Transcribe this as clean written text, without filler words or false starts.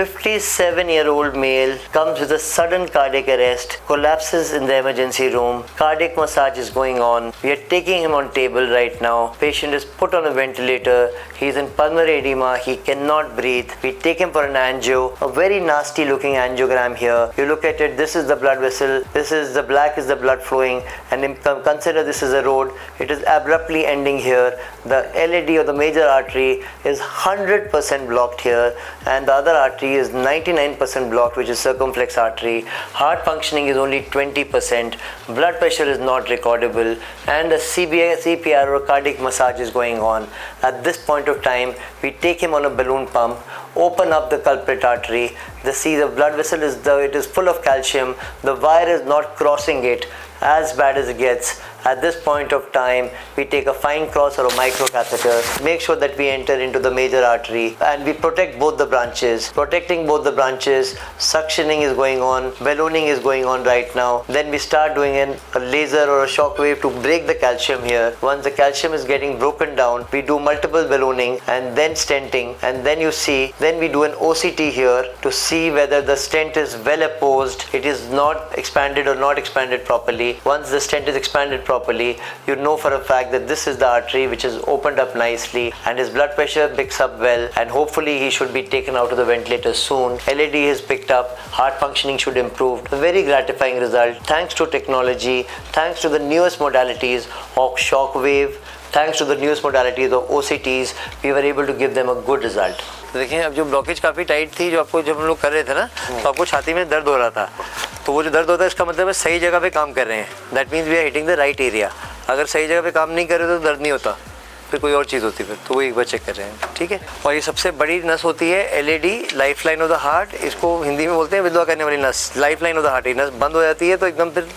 57-year-old male comes with a sudden cardiac arrest, collapses in the emergency room. Cardiac massage is going on. We are taking him on table right now. Patient is put on a ventilator. He's in pulmonary edema. He cannot breathe. We take him for an angio. A very nasty looking angiogram here. You look at it. This is the blood vessel. This is the black is the blood flowing. And consider this is a road. It is abruptly ending here. The LAD or the major artery is 100% blocked here, and the other artery is 99% blocked, which is circumflex artery. Heart functioning is only 20%. Blood pressure is not recordable, and a CPR or cardiac massage is going on. At this point of time, we take him on a balloon pump, open up the culprit artery. The blood vessel is full of calcium. The wire is not crossing it. As bad as it gets. At this point of time, we take a fine cross or a micro catheter, make sure that we enter into the major artery, and we protect both the branches. Protecting both the branches, suctioning is going on, ballooning is going on right now. Then we start doing a laser or a shockwave to break the calcium here. Once the calcium is getting broken down, we do multiple ballooning and then stenting, and then we do an OCT here to see whether the stent is well apposed, it is not expanded or not expanded properly. Once the stent is expanded properly, you know for a fact that this is the artery which is opened up nicely, and his blood pressure picks up well, and hopefully he should be taken out of the ventilator soon. LAD is picked up, heart functioning should improve. A very gratifying result thanks to technology, thanks to the newest modalities of shockwave, thanks to the newest modalities of OCTs, we were able to give them a good result. देखिए, अब जो blockage काफ़ी tight थी, जब हम लोग कर रहे थे ना, तो आपको छाती में दर्द हो रहा था, तो वो जो दर्द होता है इसका मतलब है सही जगह पे काम कर रहे हैं. That means we are hitting the right area. अगर सही जगह पे काम नहीं कर रहे तो दर्द नहीं होता, फिर कोई और चीज़ होती, फिर तो वो एक बार चेक कर रहे हैं. ठीक है. और ये सबसे बड़ी नस होती है LAD, life line of the heart. इसको हिंदी में बोलते हैं विधवा करने वाली नस. Life line of the heart. ये नस बंद हो जाती है तो एकदम फिर